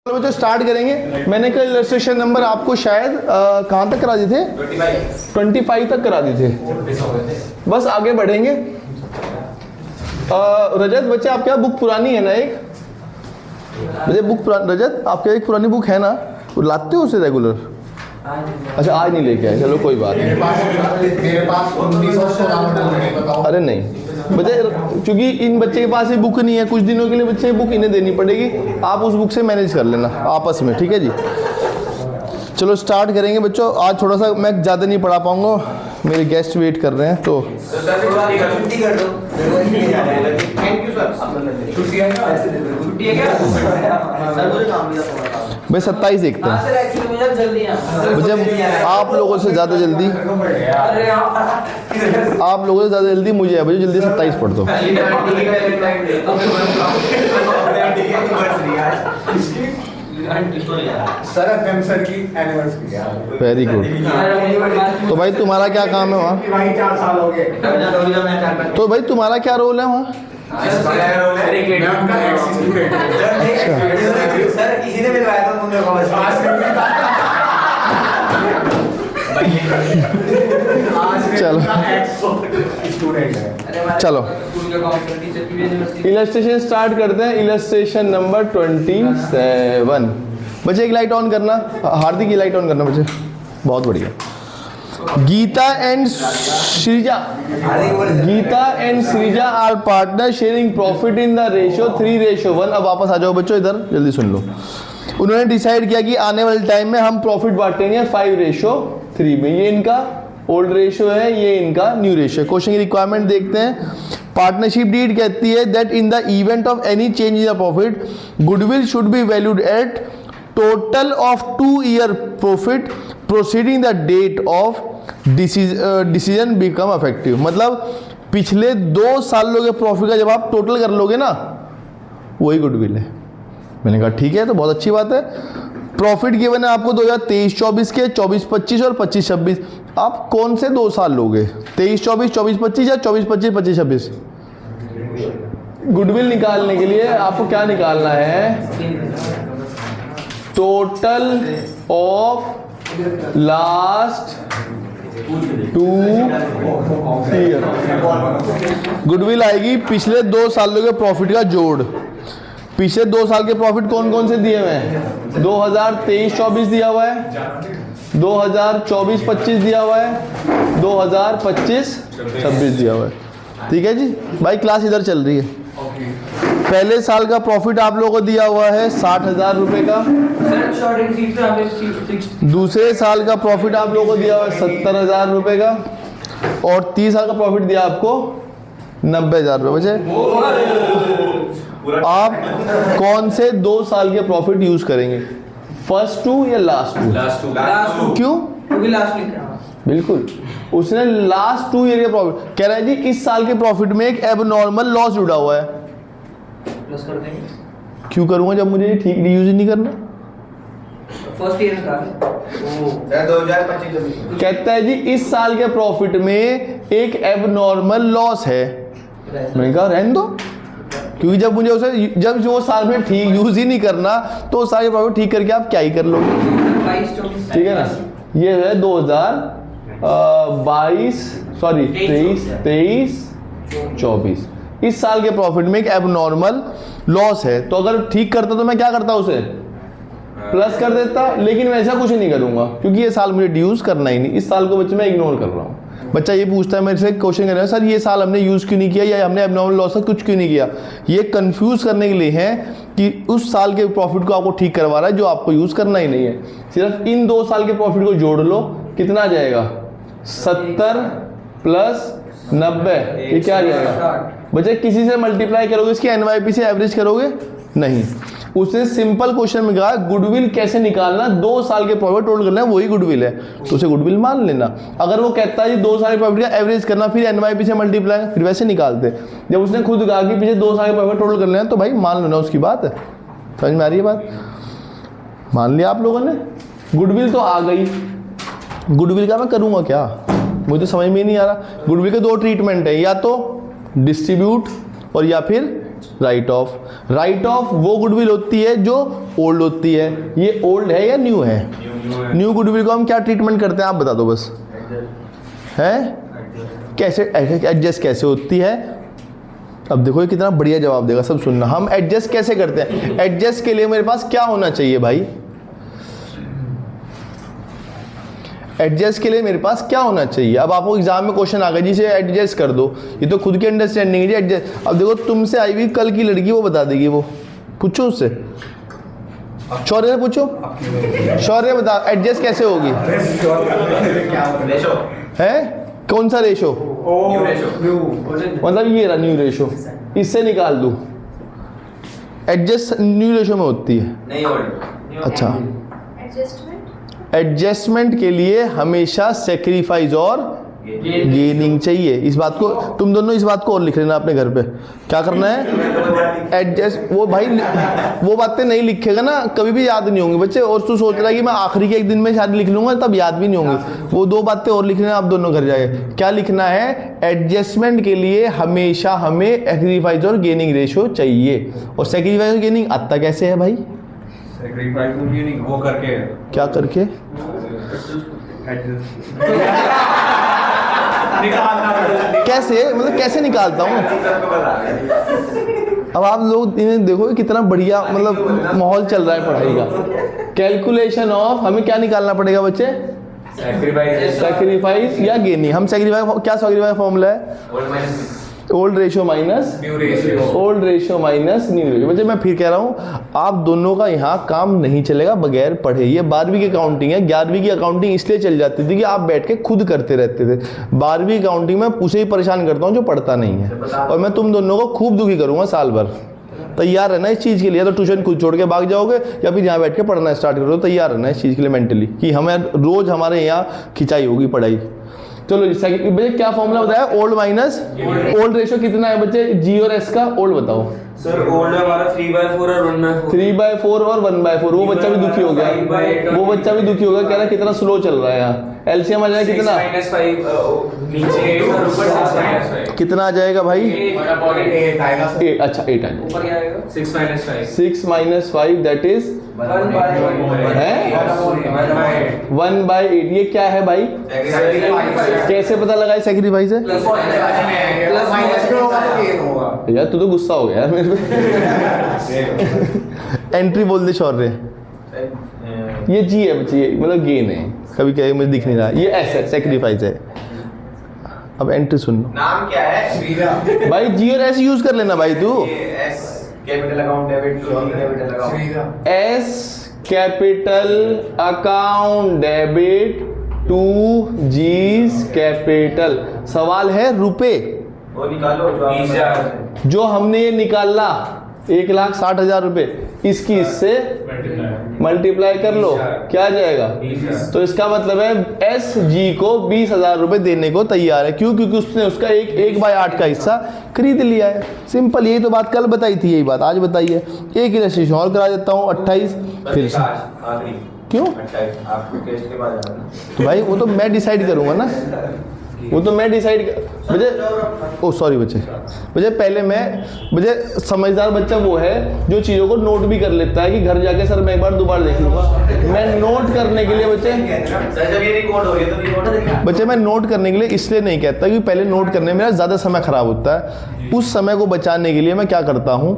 तो स्टार्ट करेंगे। मैंने कल इलस्ट्रेशन नंबर आपको शायद कहाँ तक करा दिए थे? 25 तक करा दिए थे। बस आगे बढ़ेंगे। रजत बच्चे आपके यहाँ बुक पुरानी है ना? एक बच्चे बुक रजत आपके एक पुरानी बुक है ना? वो लाते हो उसे रेगुलर? अच्छा आज नहीं लेके आए, चलो कोई बात नहीं। मेरे पास 1994 अरे नहीं बच्चे, क्योंकि इन बच्चे के पास ये बुक नहीं है, कुछ दिनों के लिए बच्चे बुक इन्हें देनी पड़ेगी। आप उस बुक से मैनेज कर लेना आपस में, ठीक है जी। चलो स्टार्ट करेंगे बच्चों। आज थोड़ा सा मैं ज़्यादा नहीं पढ़ा पाऊंगा, मेरे गेस्ट वेट कर रहे हैं। तो भाई 27 देखते हैं मुझे, आप लोगों से ज़्यादा जल्दी, आप लोगों से ज़्यादा जल्दी मुझे है। जल्दी 27 पढ़ दो। सर की एनिवर्सरी है। Very good. तो भाई तुम्हारा क्या काम है वहाँ? 4 साल हो गए। तो भाई तुम्हारा क्या रोल है वहाँ? सर किसी ने मिलवाया था तुमने? चलो चलो इलस्ट्रेशन स्टार्ट करते हैं। Illustration number 27। बच्चे एक लाइट ऑन करना, हार्दिक की लाइट ऑन करना बच्चे। बहुत बढ़िया। Geeta and Shreeja are partner sharing profit in the ratio 3:1। अब वापस आ जाओ बच्चों, इधर जल्दी सुन लो। उन्होंने डिसाइड किया कि आने वाले टाइम में हम प्रॉफिट बांटेंगे 5:3 में। ये इनका ओल्ड रेशियो है, ये इनका न्यू रेशियो है। क्वेश्चन की रिक्वायरमेंट देखते हैं। पार्टनरशिप डीड कहती है that in the event of any change in the profit goodwill should be valued at total of 2 year profit proceeding the date of decision become effective. मतलब पिछले 2 सालों के प्रॉफिट का जब आप टोटल कर लोगे ना, वही गुडविल है। मैंने कहा ठीक है, तो बहुत अच्छी बात है। प्रॉफिट गिवन है आपको 2023-24 के, 24-25 और 25-26। आप कौन से 2 साल लोगे? 23-24, 24-25 या 24-25, 25-26? गुडविल निकालने के लिए आपको क्या निकालना है? Total of last 2 year. Goodwill आएगी पिछले 2 सालों के प्रॉफिट का जोड़। पिछले 2 साल के प्रॉफिट कौन कौन से दिए हुए हैं? 2023-24 दिया हुआ है, 2024-25 दिया हुआ है, 2025-26 दिया हुआ है। ठीक है जी भाई, क्लास इधर चल रही है। पहले साल का प्रॉफिट आप लोगों को दिया हुआ है 60,000 रुपए का। दूसरे साल का प्रॉफिट आप लोगों को दिया हुआ है 70,000 रुपए का। और 30 साल का प्रॉफिट दिया आपको 90,000 रुपए। बचे आप कौन से 2 साल के प्रॉफिट यूज करेंगे? फर्स्ट 2 या लास्ट 2? क्यों? बिल्कुल, उसने लास्ट 2 ईयर के प्रॉफिट कह रहा है जी। इस साल के प्रॉफिट में एक एबनॉर्मल लॉस जुड़ा हुआ है, प्लस कर देंगे। क्यों करूंगा जब मुझे ठीक यूज ही नहीं करना? फर्स्ट ईयर का 2025 कहता है जी इस साल के प्रॉफिट में एक एबनॉर्मल लॉस है। मैंने कहा रहने दो, क्योंकि जब मुझे उसे जब वो साल में ठीक यूज ही नहीं करना, तो उस साल के प्रॉफिट ठीक करके आप क्या ही कर लोगे? ठीक है ना। ये है 23-24 इस साल के प्रॉफिट में एक एबनॉर्मल लॉस है। तो अगर ठीक करता तो मैं क्या करता? उसे प्लस कर देता। लेकिन मैं ऐसा कुछ नहीं करूंगा, क्योंकि ये साल मुझे यूज करना ही नहीं। इस साल को बच्चे मैं इग्नोर कर रहा हूँ। बच्चा ये पूछता है मेरे से, क्वेश्चन कर रहा है सर ये साल हमने यूज क्यों नहीं किया, या हमने एबनॉर्मल लॉस कुछ क्यों नहीं किया? ये कंफ्यूज करने के लिए है कि उस साल के प्रॉफिट को आपको ठीक करवा रहा है जो आपको यूज करना ही नहीं है। सिर्फ इन 2 साल के प्रॉफिट को जोड़ लो, कितना आ जाएगा? 70 प्लस 90, ये क्या आ जाएगा? बच्चे किसी से मल्टीप्लाई करोगे, इसकी एनवाईपी से एवरेज करोगे? नहीं। उसने सिंपल क्वेश्चन में कहा गुडविल कैसे निकालना, 2 साल के प्रॉफिट टोटल करना है, वही गुडविल है, तो उसे गुडविल मान लेना। अगर वो कहता है 2 साल के प्रॉफिट का एवरेज करना, फिर एनवाईपी से मल्टीप्लाई, फिर वैसे निकालते। जब उसने खुद कहा कि पीछे 2 साल के प्रॉफिट टोटल करना है, तो भाई मान लेना उसकी बात है। समझ में आ रही है बात? मान लिया आप लोगों ने। गुडविल तो आ गई। गुडविल का मैं करूँगा क्या, मुझे तो समझ में ही नहीं आ रहा। गुडविल के 2 ट्रीटमेंट है, या तो डिस्ट्रीब्यूट और या फिर राइट ऑफ वो गुडविल होती है जो ओल्ड होती है। ये ओल्ड है या न्यू है? न्यू गुडविल को हम क्या ट्रीटमेंट करते हैं आप बता दो बस, है कैसे एडजस्ट कैसे होती है? अब देखो ये कितना बढ़िया जवाब देगा, सब सुनना। हम एडजस्ट कैसे करते हैं? एडजस्ट के लिए मेरे पास क्या होना चाहिए भाई? एडजस्ट के लिए मेरे पास क्या होना चाहिए? अब आपको एग्जाम में क्वेश्चन आ गया जिसे एडजस्ट कर दो, ये तो खुद की अंडरस्टैंडिंग है जी एडजस्ट। अब देखो तुमसे आई हुई कल की लड़की, वो बता देगी, वो पूछो उससे, शौर्य से पूछो, शौर्य बता एडजस्ट कैसे होगी? है कौन सा रेशो? मतलब ये रहा न्यू रेशो, इससे निकाल दूं। एडजस्ट न्यू रेशो में होती है नहीं? अच्छा, एडजस्टमेंट के लिए हमेशा सेक्रीफाइस और गेनिंग चाहिए। इस बात को तुम दोनों इस बात को और लिख लेना अपने घर पे। क्या करना है? एडजस्ट। वो भाई वो बातें नहीं लिखेगा ना कभी भी याद नहीं होंगी बच्चे। और तू सोच रहा है कि मैं आखिरी के एक दिन में शायद लिख लूंगा तब याद भी नहीं होंगी। वो 2 बातें और लिख लेना आप दोनों घर जाए। क्या लिखना है? एडजस्टमेंट के लिए हमेशा हमें सेक्रीफाइस और गेनिंग रेशो चाहिए। और सेक्रीफाइस और गेनिंग आता कैसे है भाई? सेक्रीफाइस और गेनिंग वो करके, क्या करके? कैसे, मतलब कैसे निकालता हूँ? अब आप लोग इन्हें देखो कितना बढ़िया मतलब माहौल चल रहा है पढ़ाई का। कैलकुलेशन ऑफ हमें क्या निकालना पड़ेगा बच्चे? सेक्रीफाइस या गेनिंग। हम सेक्रीफाइस क्या सेक्रीफाइस फॉर्मूला है? Old ratio minus new ratio, old ratio minus new ratio. बच्चे मैं फिर कह रहा हूँ आप दोनों का यहाँ काम नहीं चलेगा बगैर पढ़े। ये 12वीं की अकाउंटिंग है। 11वीं की अकाउंटिंग इसलिए चल जाती थी कि आप बैठ के खुद करते रहते थे। 12वीं अकाउंटिंग में उसे ही परेशान करता हूँ जो पढ़ता नहीं है। और मैं तुम दोनों को खूब दुखी करूँगा साल भर। तैयार रहना इस चीज़ के लिए। तो ट्यूशन खुद छोड़ के भाग जाओगे या फिर यहाँ बैठ के पढ़ना स्टार्ट करो। तैयार रहना इस चीज़ के लिए मेंटली कि हमें रोज हमारे यहाँ खिंचाई होगी पढ़ाई। चलो बच्चे क्या फॉर्मूला बताया? ओल्ड माइनस ओल्ड रेशियो कितना है बच्चे? जी और एस का ओल्ड बताओ सर। ओल्ड हमारा 3/4 और 1/4। 3/4 और 1/4। वो बच्चा भी दुखी हो गया, वो बच्चा भी दुखी हो गया, कह रहा कितना स्लो चल रहा है यहाँ। एलसीएम आ जाएगा कितना? 6 नीचे 8 और ऊपर 6 कितना आ जाएगा भाई? 8 आएगा। अच्छा 8 आ जाएगा। ऊपर क्या आएगा? 6 - 5 दैट इज 1/8। ये क्या है भाई? कैसे पता लगाए सेक्रीफाइस है? यार तू तो गुस्सा हो गया यार मेरे पे। एंट्री बोल दे शौर्य। ये जी है बच्चे, ये मतलब गेन है। कभी कभी मुझे दिख नहीं रहा। ये एस है, सेक्रीफाइस है। अब एंट्री सुन लो। नाम क्या है भाई? जी और एस यूज कर लेना भाई तू। S capital account debit to capital account. S capital account debit to G's capital. सवाल है रुपए। वो निकालो जो हमने ये निकाला 1,60,000 रुपए, इसकी इससे मल्टीप्लाई कर लो, क्या आ जाएगा? तो इसका मतलब है एस जी को 20,000 रुपए देने को तैयार है। क्यों? क्योंकि उसने उसका 1/8 का हिस्सा खरीद लिया है। सिंपल। यही तो बात कल बताई थी, यही बात आज बताइए। एक इलस्ट्रेशन और करा देता हूँ। 28 फिर से क्यों? तो भाई वो तो मैं डिसाइड करूंगा ना, वो तो मैं डिसाइड मुझे ओ सॉरी मुझे पहले मुझे समझदार बच्चा वो है जो चीज़ों को नोट भी कर लेता है कि घर जाके सर मैं एक बार दोबारा देख लूंगा। मैं नोट करने के लिए बच्चे मैं नोट करने के लिए इसलिए नहीं कहता कि पहले नोट करने में मेरा ज़्यादा समय ख़राब होता है। उस समय को बचाने के लिए मैं क्या करता हूँ,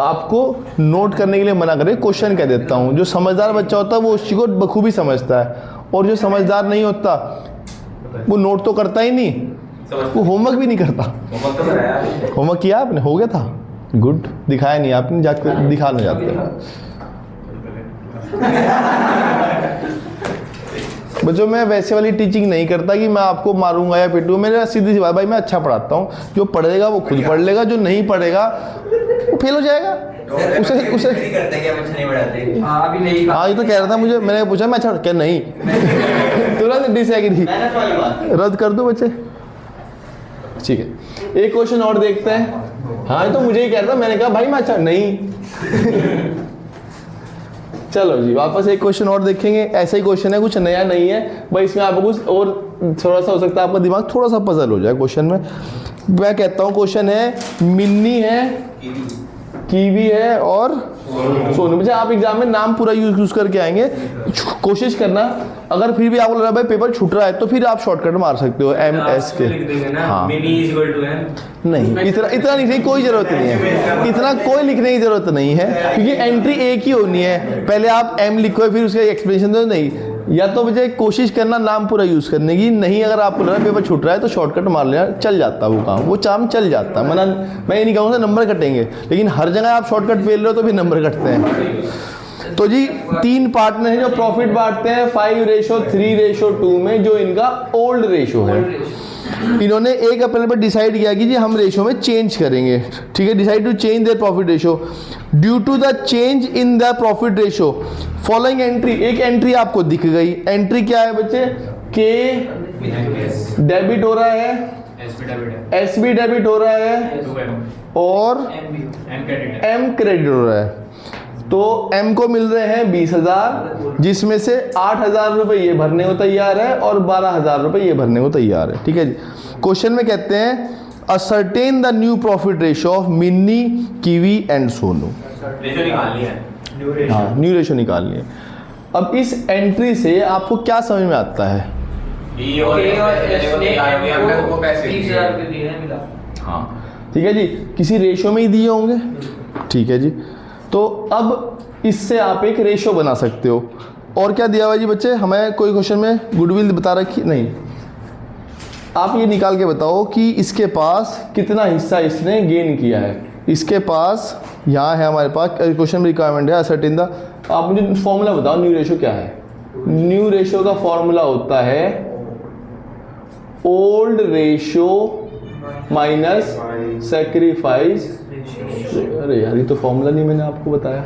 आपको नोट करने के लिए मना करे क्वेश्चन कह देता हूँ। जो समझदार बच्चा होता है वो उस चीज़ को बखूबी समझता है, और जो समझदार नहीं होता वो नोट तो करता ही नहीं, वो होमवर्क भी नहीं करता। होमवर्क किया आपने? हो गया था? गुड। दिखाया नहीं आपने, जाकर दिखाना जाते बच्चों। मैं वैसे वाली टीचिंग नहीं करता कि मैं आपको मारूंगा या पिटूंगा। मेरा सीधी सी बात भाई, मैं अच्छा पढ़ाता हूँ। जो पढ़ेगा वो खुद पढ़ लेगा, जो नहीं पढ़ेगा वो फेल हो जाएगा। उसे हाँ ये तो कह रहा था मुझे, मैंने पूछा मैं अच्छा क्या नहीं तुरंत डिसएग्री रद्द कर दो बच्चे। ठीक है, एक क्वेश्चन और देखते हैं। हाँ तो मुझे ही कह रहा था, मैंने कहा भाई मैं अच्छा नहीं चलो जी वापस एक क्वेश्चन और देखेंगे। ऐसा ही क्वेश्चन है, कुछ नया नहीं है भाई। इसमें आपको कुछ और थोड़ा सा हो सकता है आपका दिमाग थोड़ा सा पजल हो जाए क्वेश्चन में। मैं कहता हूँ क्वेश्चन है मिन्नी है, कीवी है और सोनू। मुझे आप एग्जाम में नाम पूरा यूज करके आएंगे, कोशिश करना। अगर फिर भी आपको लग रहा है भाई पेपर छूट रहा है तो फिर आप शॉर्टकट मार सकते हो MS के। हाँ नहीं, इतना नहीं, कोई जरूरत नहीं है, इतना कोई लिखने की जरूरत नहीं है, क्योंकि एंट्री एक ही होनी है। पहले आप M लिखो फिर उसका एक्सप्लेनेशन दो। नहीं, या तो मुझे कोशिश करना नाम पूरा यूज करने की, नहीं अगर आपको लग रहा है पेपर छूट रहा है तो शॉर्टकट मार लेना, चल जाता है वो काम, वो काम चल जाता है। मैं ये नहीं कहूँगा नंबर कटेंगे, लेकिन हर जगह आप शॉर्टकट फेल रहे हो तो भी नंबर कटते हैं। तो जी 3 पार्टनर हैं जो प्रॉफिट बांटते हैं 5:3:2 में, जो इनका ओल्ड रेशो है। इन्होंने एक अप्रैल पर डिसाइड किया कि जी हम रेशो में चेंज करेंगे, ठीक है। Decide to change their profit ratio due to the change in the profit ratio following entry. एक एंट्री आपको दिख गई, एंट्री क्या है बच्चे? के डेबिट हो रहा है, SB डेबिट हो रहा है और M क्रेडिट हो रहा है। तो M को मिल रहे हैं 20,000, जिसमें से 8,000 रुपये ये भरने को तैयार है और 12,000 रुपये ये भरने को तैयार है, ठीक है जी। क्वेश्चन में कहते हैं ascertain the new profit ratio of Minni, Kiwi and Sonu. Ratio निकालनी है, हाँ, न्यू रेशो निकालनी है। अब इस एंट्री से आपको क्या समझ में आता है? हाँ ठीक है जी, किसी रेशो में ही दिए होंगे, ठीक है जी। तो अब इससे आप एक रेशो बना सकते हो। और क्या दिया हुआ जी बच्चे? हमें कोई क्वेश्चन में गुडविल बता रखी नहीं, आप ये निकाल के बताओ कि इसके पास कितना हिस्सा इसने गेन किया है। इसके पास यहाँ है, हमारे पास क्वेश्चन में रिक्वायरमेंट है असर्टेन द। आप मुझे फॉर्मूला बताओ, न्यू रेशो क्या है? न्यू रेशो का फॉर्मूला होता है ओल्ड रेशो माइनस सेक्रीफाइस। अरे यार, ये तो फॉर्मूला नहीं मैंने आपको बताया।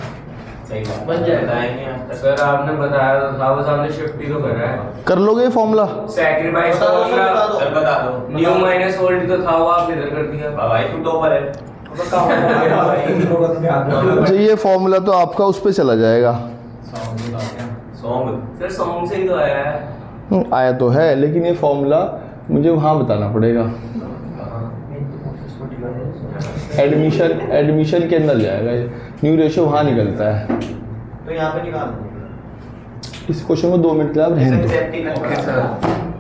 बन जाएगा सर, आपने बताया तो था, बस आपने शिफ्ट ही तो करा है। कर लोगे फॉर्मूला? सैक्रिफाइस का फॉर्मूला सर बता दो। न्यू माइनस ओल्ड तो था, वो आप इधर कर दिया भाई, तू तो ऊपर है। अच्छा, ये फॉर्मूला तो आपका उस पे चला जाएगा। सॉन्ग सर, सॉन्ग से ही तो आया है। आया तो है, लेकिन ये फॉर्मूला मुझे वहाँ बताना पड़ेगा, एडमिशन के अंदर जाएगा ये। न्यू रेशो वहाँ निकलता है, तो यहाँ पे निकाल। इस क्वेश्चन को 2 मिनट के लिए आप रहने दो।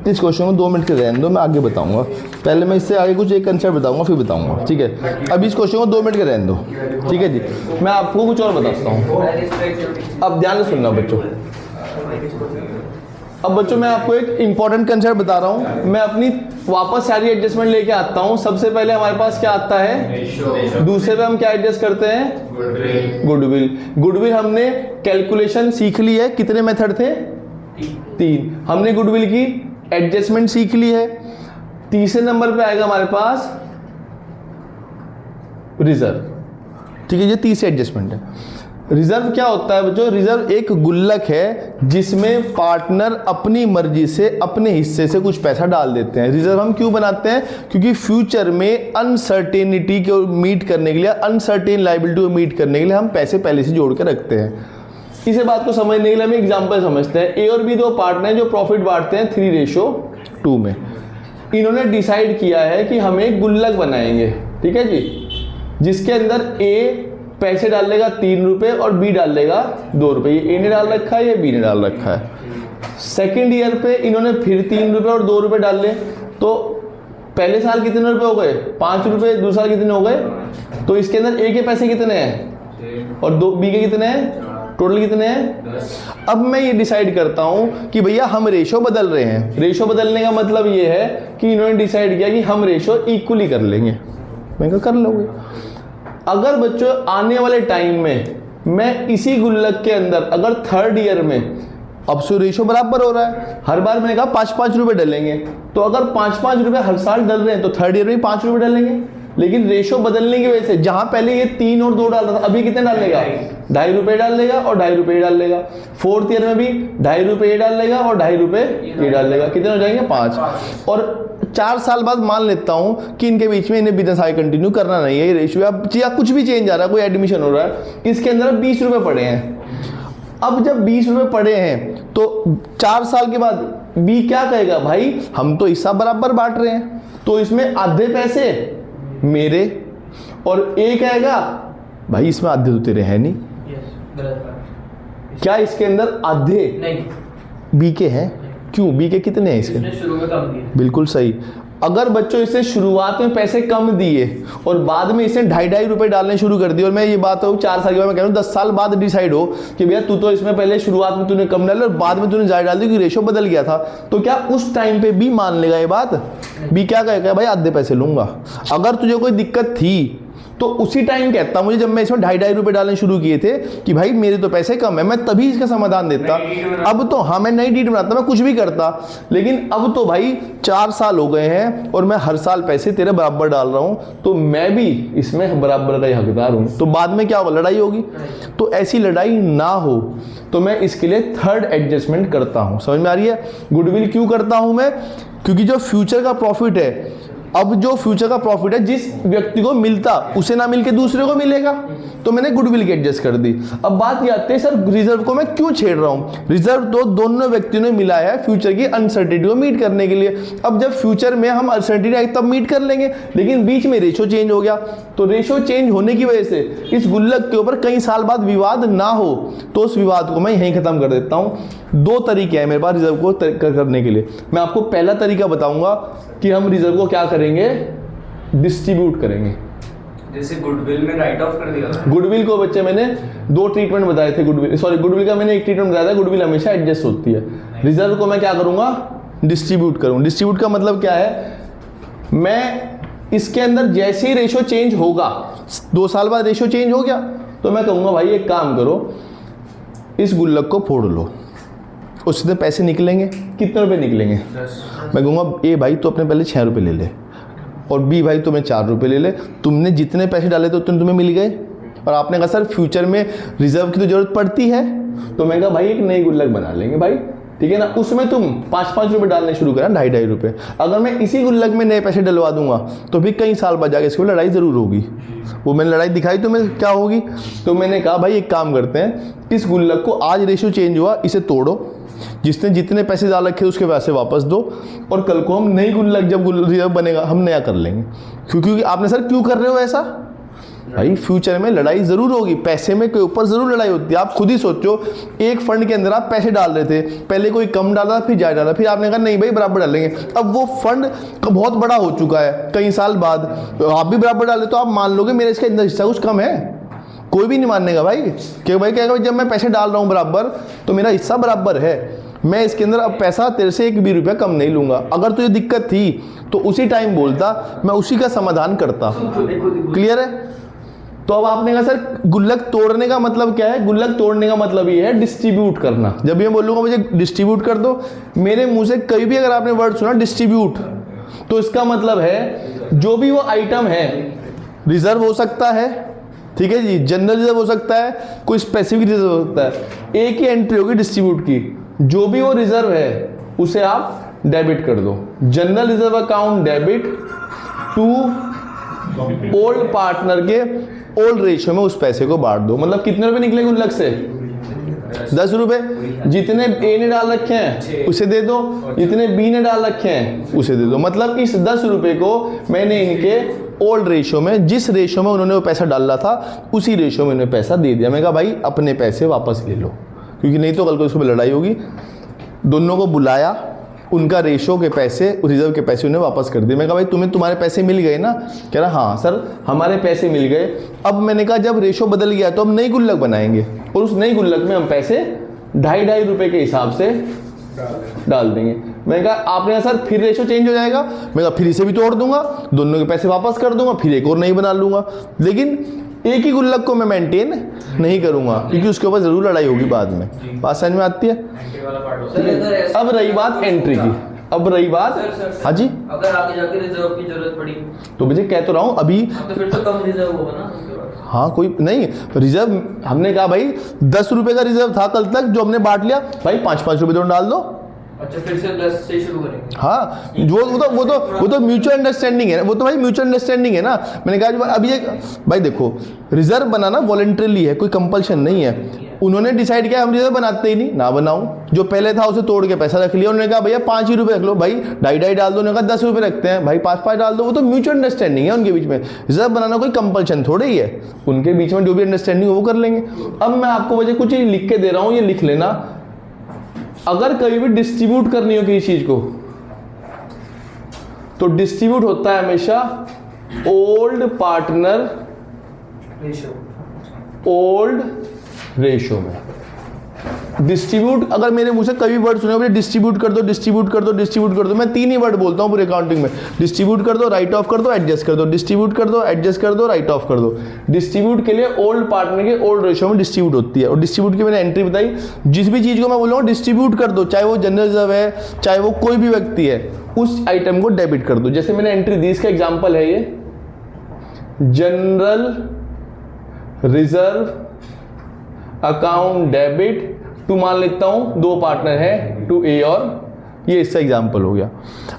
इस क्वेश्चन को 2 मिनट के रहने दो, मैं आगे बताऊंगा। पहले मैं इससे आगे कुछ एक कंसेप्ट बताऊंगा, फिर बताऊंगा, ठीक है। अब इस क्वेश्चन को 2 मिनट के रहने दो, ठीक है जी। मैं आपको कुछ और बताता हूँ, अब ध्यान से सुनना बच्चों। अब बच्चों मैं आपको एक इंपॉर्टेंट कंसेप्ट बता रहा हूँ। मैं अपनी वापस सारी एडजस्टमेंट लेके आता हूँ। सबसे पहले हमारे पास क्या आता है? दूसरे पे हम क्या एडजस्ट करते हैं? गुडविल। गुडविल हमने कैलकुलेशन सीख ली है। कितने मेथड थे? 3। हमने गुडविल की एडजस्टमेंट सीख ली है। तीसरे नंबर पे आएगा हमारे पास रिजर्व, ठीक है। ये तीसरी एडजस्टमेंट है। रिजर्व क्या होता है बच्चों? रिजर्व एक गुल्लक है जिसमें पार्टनर अपनी मर्जी से अपने हिस्से से कुछ पैसा डाल देते हैं। रिजर्व हम क्यों बनाते हैं? क्योंकि फ्यूचर में अनसर्टेनिटी को मीट करने के लिए, अनसर्टेन लायबिलिटी को मीट करने के लिए हम पैसे पहले से जोड़ के रखते हैं। इसी बात को समझने के लिए हम एग्जाम्पल समझते हैं। ए और बी 2 पार्टनर हैं जो प्रॉफिट बांटते हैं 3:2 में। इन्होंने डिसाइड किया है कि हम एक गुल्लक बनाएंगे, ठीक है जी, जिसके अंदर ए पैसे डाल लेगा 3 रुपये और बी डाल लेगा 2 रुपये। ये ए ने डाल रखा है, ये बी ने डाल रखा है। सेकेंड ईयर पे इन्होंने फिर 3 रुपये और 2 रुपये डाल ले, तो पहले साल कितने रुपए हो गए? 5 रुपये। दूसरे साल कितने हो गए? तो इसके अंदर ए के पैसे कितने हैं और बी के कितने हैं? टोटल कितने हैं? अब मैं ये डिसाइड करता हूं कि भैया हम रेशो बदल रहे हैं। रेशो बदलने का मतलब ये है कि इन्होंने डिसाइड किया कि हम रेशो इक्वली कर लेंगे। मैं कहा कर लोगे। अगर बच्चों आने वाले टाइम में मैं इसी गुल्लक के अंदर अगर 3rd ईयर में, अब से रेशो बराबर हो रहा है, हर बार मैंने कहा 5-5 रुपये डलेंगे, तो अगर 5-5 रुपये हर साल डल रहे हैं तो 3rd ईयर में 5 रुपये डलेंगे। लेकिन रेशो बदलने की वजह से जहां पहले ये 3 और 2 डाल रहा था, अभी कितने डाल लेगा? 2.5 रुपये डाल लेगा और 2.5 रुपये डाल लेगा। 4th ईयर में भी 2.5 रुपये डाल लेगा और 2.5 रुपये ये डाल लेगा। कितने हो जाएंगे? 5। और 4 साल बाद मान लेता हूं कि इनके बीच में इन्हें बिजनेस आगे कंटिन्यू करना नहीं है, ये रेशियो या कुछ भी चेंज आ रहा है, कोई एडमिशन हो रहा है, इसके अंदर 20 रुपये पड़े हैं। अब जब 20 रुपये पड़े हैं तो 4 साल के बाद बी क्या कहेगा? भाई हम तो हिस्सा बराबर बांट रहे हैं, तो इसमें आधे पैसे मेरे, और एक आएगा भाई इसमें आधे तो तेरे हैं नहीं, क्या इसके अंदर आधे नहीं, बी के हैं? क्यों? बी के कितने हैं इसके? इसने शुरू में कम दिए। बिल्कुल सही। अगर बच्चों इसे शुरुआत में पैसे कम दिए और बाद में इसे 2.5 रुपए डालने शुरू कर दिए, और मैं ये बात हो 4 साल के बाद मैं कह रहा हूँ 10 साल बाद डिसाइड हो कि भैया तू तो इसमें पहले शुरुआत में तूने कम डाले और बाद में तूने ज़्यादा डाल दी क्योंकि रेशो बदल गया था, तो क्या उस टाइम पे बी मान लेगा ये बात? बी क्या कहेगा? भाई आधे पैसे लूंगा। अगर तुझे कोई दिक्कत थी तो उसी टाइम कहता मुझे, जब मैं इसमें 2.5 रुपए डालने शुरू किए थे कि भाई मेरे तो पैसे कम है, मैं तभी इसका समाधान देता। अब तो हाँ मैं नई डीड बनाता, मैं कुछ भी करता, लेकिन अब तो भाई 4 साल हो गए हैं और मैं हर साल पैसे तेरे बराबर डाल रहा हूँ, तो मैं भी इसमें बराबर का ही हकदार हूँ। तो बाद में क्या होगा? लड़ाई होगी। तो ऐसी लड़ाई ना हो तो मैं इसके लिए थर्ड एडजस्टमेंट करता हूँ। समझ में आ रही है? गुडविल क्यों करता हूँ मैं? क्योंकि जो फ्यूचर का प्रॉफिट है, अब जो फ्यूचर का प्रॉफिट है जिस व्यक्ति को मिलता उसे ना मिलके दूसरे को मिलेगा, तो मैंने गुडविल की एडजस्ट कर दी। अब बात ये आती है सर रिजर्व को मैं क्यों छेड़ रहा हूं? रिजर्व तो दोनों व्यक्तियों ने मिला है फ्यूचर की अनसर्टेनिटी को मीट करने के लिए। अब जब फ्यूचर में हम अनसर्टेनिटी आई तब मीट कर लेंगे, लेकिन बीच में रेशो चेंज हो गया, तो रेशो चेंज होने की वजह से इस गुल्लक के ऊपर कई साल बाद विवाद ना हो, तो उस विवाद को मैं यहीं खत्म कर देता हूं। 2 तरीके हैं मेरे पास रिजर्व को करने के लिए। मैं आपको पहला तरीका बताऊंगा कि हम रिजर्व को क्या करेंगे? डिस्ट्रीब्यूट करेंगे। जैसे गुडविल में राइट ऑफ कर दिया। गुडविल को बच्चे मैंने 2 ट्रीटमेंट बताए थे। गुडविल का मैंने एक ट्रीटमेंट बताया था। गुडविल हमेशा एडजस्ट होती है। रिजर्व को मैं क्या करूंगा? डिस्ट्रीब्यूट करूंगा। डिस्ट्रीब्यूट का मतलब क्या है? मैं इसके अंदर जैसे ही रेशो चेंज होगा, 2 साल बाद रेशो चेंज हो गया, तो मैं कहूंगा भाई एक काम करो, इस गुल्लक को फोड़ लो, उससे पैसे निकलेंगे। कितने रुपए निकलेंगे? 10। मैं कहूँगा ए भाई तो अपने पहले 6 रुपये ले ले, और बी भाई तुम्हें 4 रुपये ले ले। तुमने जितने पैसे डाले थे उतने तुम्हें मिल गए, और आपने कहा सर फ्यूचर में रिजर्व की तो जरूरत पड़ती है, तो मैं कहा भाई एक नई गुल्लक बना लेंगे भाई, ठीक है ना। उसमें तुम 5-5 रुपये डालने शुरू करा, 2.5 रुपये। अगर मैं इसी गुल्लक में नए पैसे डलवा दूंगा तो भी कई साल बाद जाके इसकी लड़ाई ज़रूर होगी। वो मैंने लड़ाई दिखाई तो मैं क्या होगी? तो मैंने कहा भाई एक काम करते हैं, इस गुल्लक को आज रेशो चेंज हुआ, इसे तोड़ो, जिसने जितने पैसे डाल रखे उसके पैसे वापस दो, और कल को हम नई गुल्लक जब रिजर्व बनेगा हम नया कर लेंगे। क्योंकि आपने सर क्यों कर रहे हो ऐसा? भाई फ्यूचर में लड़ाई जरूर होगी, पैसे में के ऊपर जरूर लड़ाई होती है। आप खुद ही सोचो, एक फंड के अंदर आप पैसे डाल रहे थे, पहले कोई कम डाला फिर ज्यादा डाला, फिर आपने कहा नहीं भाई बराबर डालेंगे। अब वो फंड बहुत बड़ा हो चुका है, कई साल बाद आप भी बराबर डाले तो आप मान लोगे मेरे इसका अंदर हिस्सा कुछ कम है। कोई भी नहीं मानेगा भाई, कि भाई कहेगा जब मैं पैसे डाल रहा हूँ बराबर तो मेरा हिस्सा बराबर है, मैं इसके अंदर अब पैसा तेरे से 1 भी रुपया कम नहीं लूंगा। अगर तुझे दिक्कत थी तो उसी टाइम बोलता, मैं उसी का समाधान करता। क्लियर है? तो अब आपने कहा सर गुल्लक तोड़ने का मतलब क्या है? गुल्लक तोड़ने का मतलब ये है डिस्ट्रीब्यूट करना। जब मैं बोलूंगा मुझे डिस्ट्रीब्यूट कर दो, मेरे मुंह से कभी भी अगर आपने वर्ड सुना डिस्ट्रीब्यूट, तो इसका मतलब है जो भी वो आइटम है, रिजर्व हो सकता है, ठीक है जी, जनरल रिजर्व हो सकता है, कोई स्पेसिफिक रिजर्व हो सकता है, एक ही एंट्री होगी डिस्ट्रीब्यूट की, जो भी वो रिजर्व है उसे आप डेबिट कर दो। General reserve account debit to old partner के ओल्ड रेशियो में उस पैसे को बांट दो। मतलब कितने रुपए निकलेंगे गुल्लक से? 10 रुपए। जितने ए ने डाल रखे हैं उसे दे दो, जितने बी ने डाल रखे हैं उसे दे दो। मतलब इस 10 रुपए को मैंने इनके ओल्ड रेशियो में, जिस रेशियो में उन्होंने वो पैसा डाला था उसी रेशियो में उन्हें पैसा दे दिया। मैं कहा भाई अपने पैसे वापस ले लो, क्योंकि नहीं तो कल को इसको लड़ाई होगी। दोनों को बुलाया, उनका रेशो के पैसे, रिजर्व के पैसे उन्हें वापस कर दिए। मैं कहा भाई तुम्हें तुम्हारे पैसे मिल गए ना? कह रहा हाँ सर हमारे पैसे मिल गए। अब मैंने कहा जब रेशो बदल गया तो हम नई गुल्लक बनाएंगे, और उस नई गुल्लक में हम पैसे 2.5 रुपये के हिसाब से डाल देंगे। मैंने कहा आपने कहा सर फिर रेशो चेंज हो जाएगा। मैं कहा फिर इसे भी तोड़ दूंगा, दोनों के पैसे वापस कर दूंगा, फिर एक और नई बना लूंगा, लेकिन एक ही गुल्लक को मैं मेंटेन नहीं करूंगा, क्योंकि उसके ऊपर जरूर लड़ाई होगी बाद में। बात समझ में आती है? अब रही बात एंट्री की, अब रही बात, हाँ जी, अगर आगे जाके रिजर्व की जरूरत पड़ी तो मुझे कह तो रहा हूँ अभी, तो फिर तो कम रिजर्व होगा ना। हाँ कोई नहीं, रिजर्व हमने कहा भाई 10 रुपए का रिजर्व था कल तक, जो हमने बांट लिया भाई 5-5 रुपए तो डाल दो। अच्छा फिर से 10 से शुरू करेंगे। हाँ वो तो म्यूचुअल अंडरस्टैंडिंग है, वो तो भाई म्यूचुअल अंडरस्टैंडिंग है ना। मैंने कहा अब ये भाई देखो, रिजर्व बनाना वॉलंटरीली है, कोई कंपल्शन नहीं है। उन्होंने डिसाइड किया हम रिजर्व बनाते ही नहीं, ना बनाऊं। जो पहले था उसे तोड़ के पैसा रख लिया। उन्होंने कहा भैया 5 ही रुपये रख लो, भाई ढाई डाल दो। उन्होंने कहा 10 रुपये रखते हैं, भाई 5 डाल दो। वो तो म्यूचुअल अंडरस्टैंडिंग है उनके बीच में। रिजर्व बनाना कोई कंपल्शन थोड़ा ही है, उनके बीच में जो भी अंडरस्टैंडिंग है वो कर लेंगे। अब मैं आपको वजह कुछ ही लिख के दे रहा हूँ, ये लिख लेना। अगर कभी भी डिस्ट्रीब्यूट करनी हो किसी चीज को तो डिस्ट्रीब्यूट होता है हमेशा ओल्ड पार्टनर ओल्ड रेशो में। डिस्ट्रीब्यूट, अगर मेरे मुंह से कभी वर्ड सुने हो डिस्ट्रीब्यूट कर दो, डिस्ट्रीब्यूट कर दो, डिस्ट्रीब्यूट कर दो, मैं 3 ही वर्ड बोलता हूँ पूरे अकाउंटिंग में। डिस्ट्रीब्यूट कर दो, राइट ऑफ कर दो, एडजस्ट कर दो। डिस्ट्रीब्यूट कर दो, एडजस्ट कर दो, राइट ऑफ कर दो। डिस्ट्रीब्यूट के लिए ओल्ड पार्टनर के ओल्ड रेशो में डिस्ट्रीब्यूट होती है। और डिस्ट्रीब्यूट की मैंने एंट्री बताई, जिस भी चीज़ को मैं बोलूँगा डिस्ट्रीब्यूट कर दो, चाहे वो जनरल रिजर्व है, चाहे वो कोई भी व्यक्ति है, उस आइटम को डेबिट कर दो। जैसे मैंने एंट्री दी, इसका एग्जाम्पल है ये general reserve account debit to, मान लेता हूं 2 पार्टनर है, टू ए और ये इसका एग्जाम्पल हो गया।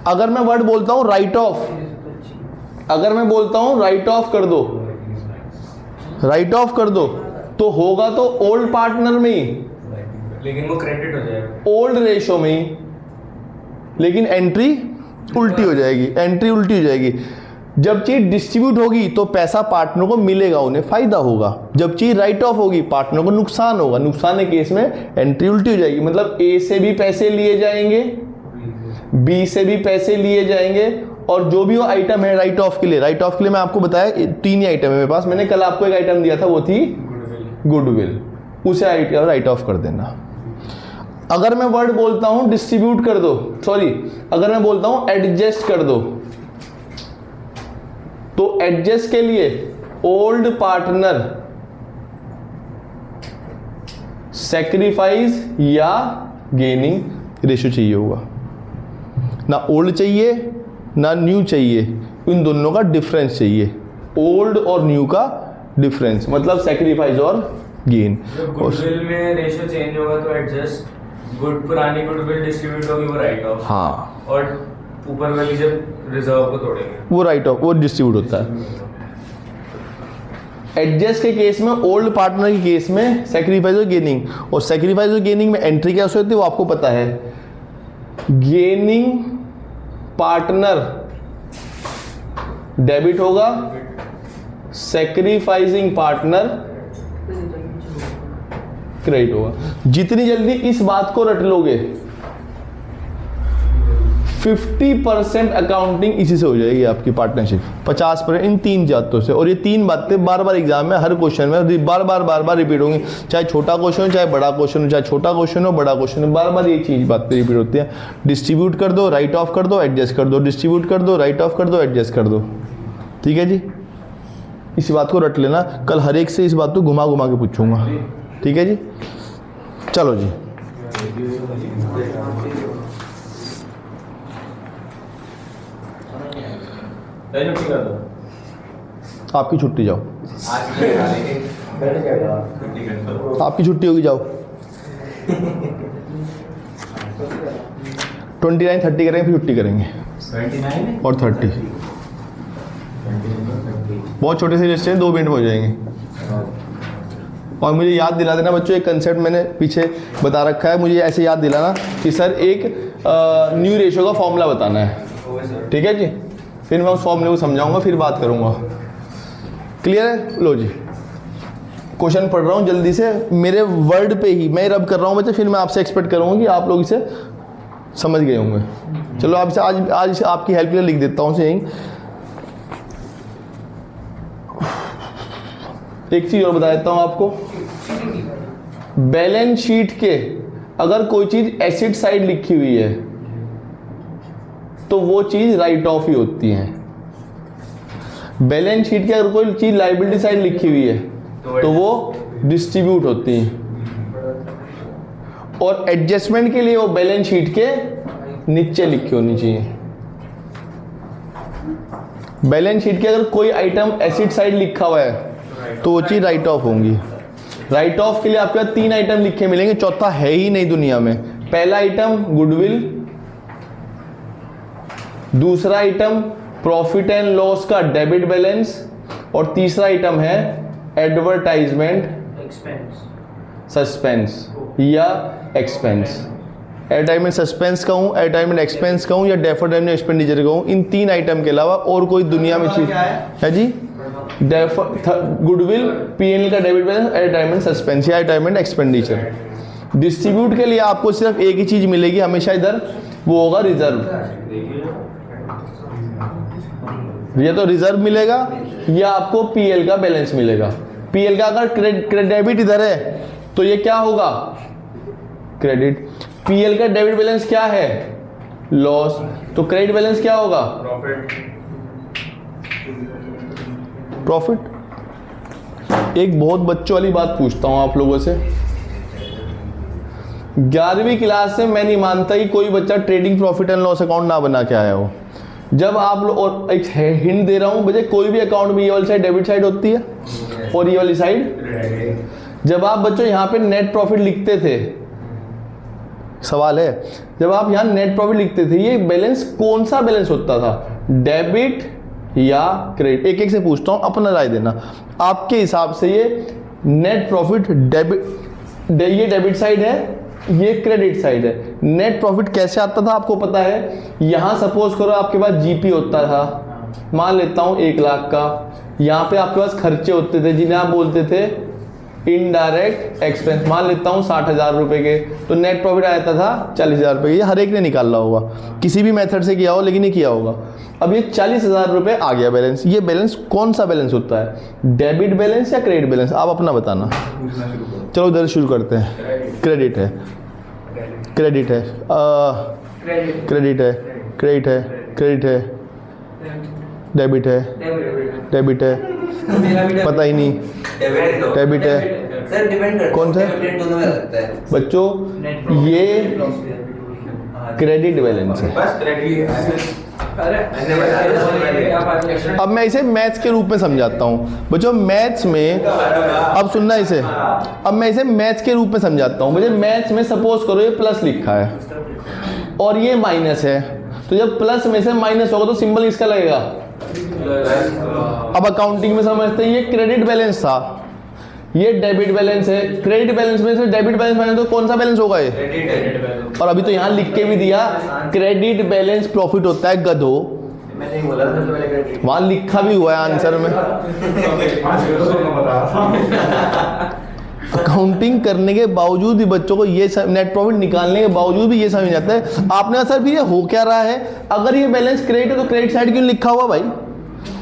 अगर मैं वर्ड बोलता हूं राइट ऑफ, अगर मैं बोलता हूं राइट ऑफ कर दो, राइट ऑफ कर दो, तो होगा तो ओल्ड पार्टनर में ही, लेकिन वो क्रेडिट हो जाएगा ओल्ड रेशो में ही, लेकिन एंट्री उल्टी हो जाएगी, एंट्री उल्टी हो जाएगी। जब चीज डिस्ट्रीब्यूट होगी तो पैसा पार्टनर को मिलेगा, उन्हें फायदा होगा। जब चीज राइट ऑफ होगी पार्टनर को नुकसान होगा। नुकसान के केस में एंट्री उल्टी हो जाएगी। मतलब ए से भी पैसे लिए जाएंगे, बी से भी पैसे लिए जाएंगे, और जो भी वो आइटम है राइट ऑफ के लिए, राइट ऑफ के लिए मैं आपको बताया 3 ही आइटम है मेरे पास। मैंने कल आपको एक आइटम दिया था, वो थी गुडविल, उसे राइट ऑफ कर देना। अगर मैं वर्ड बोलता हूं डिस्ट्रीब्यूट कर दो, सॉरी, अगर मैं बोलता हूं एडजस्ट कर दो, तो एडजस्ट के लिए ओल्ड पार्टनर सैक्रिफाइस या गेनिंग रेशो चाहिए होगा। ना ओल्ड चाहिए ना न्यू चाहिए, इन दोनों का डिफरेंस चाहिए, ओल्ड और न्यू का डिफरेंस, मतलब सैक्रिफाइस और गेन। गुडविल में रेशो चेंज होगा तो एडजस्ट, पुरानी गुडविल डिस्ट्रीब्यूट होगी वो राइट ऑफ, हाँ, और ऊपर वाली जब रिजर्व को तोड़ेंगे वो राइट ऑफ, वो डिस्ट्रीब्यूट होता है। एडजस्ट के केस में, ओल्ड पार्टनर के केस में सैक्रिफाइस और गेनिंग, और सैक्रिफाइस और गेनिंग में एंट्री क्या होती है वो आपको पता है। गेनिंग पार्टनर डेबिट होगा, सैक्रिफाइसिंग पार्टनर क्रेडिट होगा। जितनी जल्दी इस बात को रट लोगे 50% अकाउंटिंग इसी से हो जाएगी आपकी पार्टनरशिप, 50% इन 3 जातों से। और ये 3 बातें बार बार एग्जाम में, हर क्वेश्चन में बार बार रिपीट होंगी, चाहे छोटा क्वेश्चन हो, चाहे बड़ा क्वेश्चन हो, चाहे छोटा क्वेश्चन हो, बड़ा क्वेश्चन हो, बार बार ये चीज बातें रिपीट होती है। डिस्ट्रीब्यूट कर दो, राइट ऑफ कर दो, एडजस्ट कर दो, डिस्ट्रीब्यूट कर दो, राइट ऑफ कर दो, एडजस्ट कर दो। ठीक है जी, इस बात को रट लेना। कल हर एक से इस बात को घुमा घुमा के पूछूंगा। ठीक है जी, चलो जी। आपकी छुट्टी, जाओ, आपकी छुट्टी होगी, जाओ। 29, 30 करेंगे, फिर छुट्टी करेंगे 29 और 30। बहुत छोटे से लिस्ट हैं, 2 मिनट में हो जाएंगे। और मुझे याद दिला देना बच्चों, एक कंसेप्ट मैंने पीछे बता रखा है, मुझे ऐसे याद दिलाना कि सर एक न्यू रेशो का फॉर्मूला बताना है। ठीक है जी, फिर मैं उस फॉर्मूले को समझाऊंगा, फिर बात करूंगा। क्लियर है? लो जी, क्वेश्चन पढ़ रहा हूँ जल्दी से, मेरे वर्ड पे ही मैं रब कर रहा हूँ बच्चे, फिर मैं आपसे एक्सपेक्ट करूँगा कि आप लोग इसे समझ गए होंगे। चलो आपसे आज आपकी हेल्प के लिए लिख देता हूँ यहीं। एक चीज़ और बता देता हूँ आपको, बैलेंस शीट के अगर कोई चीज़ एसिड साइड लिखी हुई है तो वो चीज़ राइट ऑफ ही होती है। बैलेंस शीट के अगर कोई चीज़ लायबिलिटी साइड लिखी हुई है तो वो डिस्ट्रीब्यूट होती है। और एडजस्टमेंट के लिए वो बैलेंस शीट के नीचे लिखी होनी चाहिए। बैलेंस शीट के अगर कोई आइटम एसिड साइड लिखा हुआ है तो वो चीज़ राइट ऑफ होंगी। राइट ऑफ के लिए आपके पास 3 आइटम लिखे मिलेंगे, चौथा है ही नहीं दुनिया में। पहला आइटम गुडविल, दूसरा आइटम प्रॉफिट एंड लॉस का डेबिट बैलेंस, और तीसरा आइटम है एडवर्टाइजमेंट एक्सपेंस। सस्पेंस या एक्सपेंस। एडवर्टाइजमेंट सस्पेंस कहूँ, एडवर्टाइजमेंट एक्सपेंस कहूँ या डेफर्ड रेवेन्यू एक्सपेंडिचर कहूँ, इन 3 आइटम के अलावा और कोई दुनिया में चीज है जी? गुडविल, पीएनएल का डेबिट बैलेंस, एडवर्टाइजमेंट सस्पेंस या एडवर्टाइजमेंट एक्सपेंडिचर। डिस्ट्रीब्यूट के लिए आपको सिर्फ एक ही चीज मिलेगी हमेशा इधर, वो होगा रिजर्व। या तो रिजर्व मिलेगा या आपको पीएल का बैलेंस मिलेगा। पीएल का अगर डेबिट इधर है तो ये क्या होगा? क्रेडिट। पीएल का डेबिट बैलेंस क्या है? लॉस। तो क्रेडिट बैलेंस क्या होगा? प्रॉफिट। एक बहुत बच्चों वाली बात पूछता हूं आप लोगों से, 11वीं क्लास से मैं नहीं मानता कि कोई बच्चा trading profit and loss account ना बना के आया हो। जब आप लोग, और एक हिंट दे रहा हूं बच्चे, कोई भी अकाउंट में ये वाली साइड डेबिट साइड होती है और ये वाली साइड, जब आप बच्चों यहां पे नेट प्रॉफिट लिखते थे, सवाल है, जब आप यहां नेट प्रॉफिट लिखते थे, ये बैलेंस कौन सा बैलेंस होता था? डेबिट या क्रेडिट? एक एक से पूछता हूं, अपना राय देना। आपके हिसाब से ये नेट प्रॉफिट डेबिट, ये डेबिट साइड है, ये क्रेडिट साइड है। नेट प्रॉफिट कैसे आता था आपको पता है? यहां सपोज करो आपके पास जीपी होता था, मान लेता हूं 1 लाख का, यहां पे आपके पास खर्चे होते थे जिन्हें आप बोलते थे इनडायरेक्ट एक्सपेंस, मान लेता हूं 60,000 रुपए के, तो नेट प्रॉफिट आ जाता था 40,000 रुपए। ये हर एक ने निकाला होगा, किसी भी मेथड से किया हो, लेकिन ये किया होगा। अब ये 40,000 रुपए आ गया बैलेंस। ये बैलेंस कौन सा बैलेंस होता है? डेबिट बैलेंस या क्रेडिट बैलेंस? आप अपना बताना। चलो इधर शुरू करते हैं। क्रेडिट है, क्रेडिट है, क्रेडिट है, क्रेडिट है, क्रेडिट है, डेबिट है, डेबिट है, पता ही नहीं, डेबिट है, सर डिपेंड करता है, कौन सा? दोनों में लगता है बच्चों ये क्रेडिट बैलेंस है। बस क्रेडिट। अब मैं इसे मैथ्स के रूप में समझाता हूँ बच्चों। मैथ्स में, अब सुनना इसे, अब मैं इसे मैथ्स के रूप में समझाता हूँ। मुझे मैथ्स में सपोज करो ये प्लस लिखा है और ये माइनस है, तो जब प्लस में से माइनस होगा तो सिंबल किसका लगेगा? अब अकाउंटिंग में समझते हैं, ये क्रेडिट बैलेंस था, ये डेबिट बैलेंस है। क्रेडिट बैलेंस में से डेबिट बैलेंस माइनस तो कौन सा बैलेंस होगा ये? और अभी तो यहाँ लिख के भी दिया, क्रेडिट बैलेंस प्रॉफिट होता है गधो। मैंने नहीं बोला था, पहले क्रेडिट वहां लिखा भी हुआ है आंसर में। अकाउंटिंग करने के बावजूद भी बच्चों को ये नेट प्रॉफिट निकालने के बावजूद भी ये समझ आता है। आपने सर फिर ये हो क्या रहा है? अगर ये बैलेंस क्रेडिट है तो क्रेडिट साइड क्यों लिखा हुआ भाई?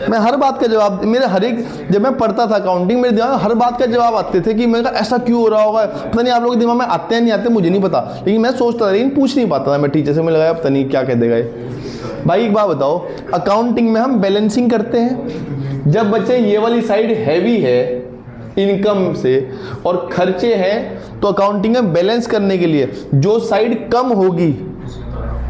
मैं हर बात का जवाब, मेरे हर एक, जब मैं पढ़ता था अकाउंटिंग, मेरे दिमाग में हर बात का जवाब आते थे कि मैं ऐसा क्यों हो रहा होगा। पता नहीं आप लोगों के दिमाग में आते हैं नहीं आते, मुझे नहीं पता, लेकिन मैं सोचता था, लेकिन पूछ नहीं पाता था मैं टीचर से। मैं लगाया पता नहीं क्या कह देगा ये। भाई एक बात बताओ, अकाउंटिंग में हम बैलेंसिंग करते हैं। जब बच्चे ये वाली साइड हैवी है इनकम से और खर्चे हैं, तो अकाउंटिंग में बैलेंस करने के लिए जो साइड कम होगी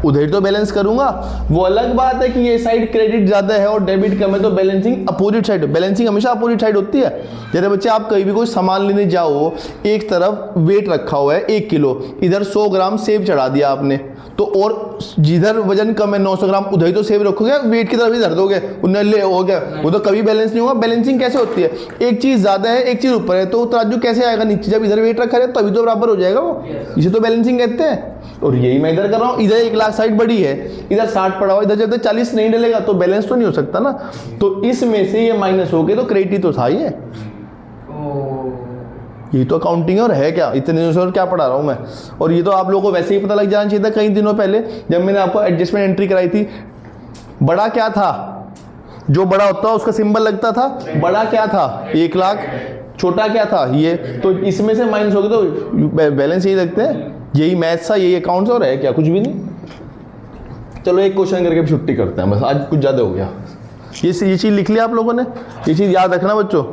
उधर तो बैलेंस करूंगा। वो अलग बात है कि ये साइड क्रेडिट ज्यादा है और डेबिट कम है, तो बैलेंसिंग अपोजिट साइड। बैलेंसिंग हमेशा अपोजिट साइड होती है। जैसे बच्चे आप कहीं भी कोई सामान लेने जाओ, एक तरफ वेट रखा हुआ है 1 किलो, इधर 100 ग्राम सेब चढ़ा दिया आपने, तो और जिधर वजन कम है 900 ग्राम, उधर ही तो सेब रखोगे, वेट की तरफ ही धर दोगे, उन्हें ले हो गया, वो तो कभी बैलेंस नहीं होगा। बैलेंसिंग कैसे होती है? एक चीज ज्यादा है एक चीज ऊपर है, तो तराजू कैसे आएगा नीचे? जब इधर वेट रखा है तभी तो बराबर हो जाएगा वो। इसे तो बैलेंसिंग कहते हैं। और यही मैं इधर कर रहा हूँ, इधर 1 लाख साइड बड़ी है, इधर 60 पड़ा हुआ, इधर जब तक 40 नहीं डलेगा तो बैलेंस तो नहीं हो सकता ना। तो इसमें से ये माइनस हो गए तो क्रेडिट ही तो था ये। ये तो अकाउंटिंग है। और है क्या इतने दिनों से, और क्या पढ़ा रहा हूँ मैं। और ये तो आप लोगों को वैसे ही पता लग जाना चाहिए था कई दिनों पहले, जब मैंने आपको एडजस्टमेंट एंट्री कराई थी। बड़ा क्या था? जो बड़ा होता है उसका सिंबल लगता था। बड़ा क्या था? 1 लाख। छोटा क्या था? ये। तो इसमें से माइनस हो गए तो बैलेंस यही रखते हैं। यही मैथ्स था, यही अकाउंट्स, और है क्या? कुछ भी नहीं। चलो एक क्वेश्चन करके फिर 50 करते हैं बस, आज कुछ ज़्यादा हो गया। ये चीज़ लिख लिया आप लोगों ने, ये चीज़ याद रखना बच्चों।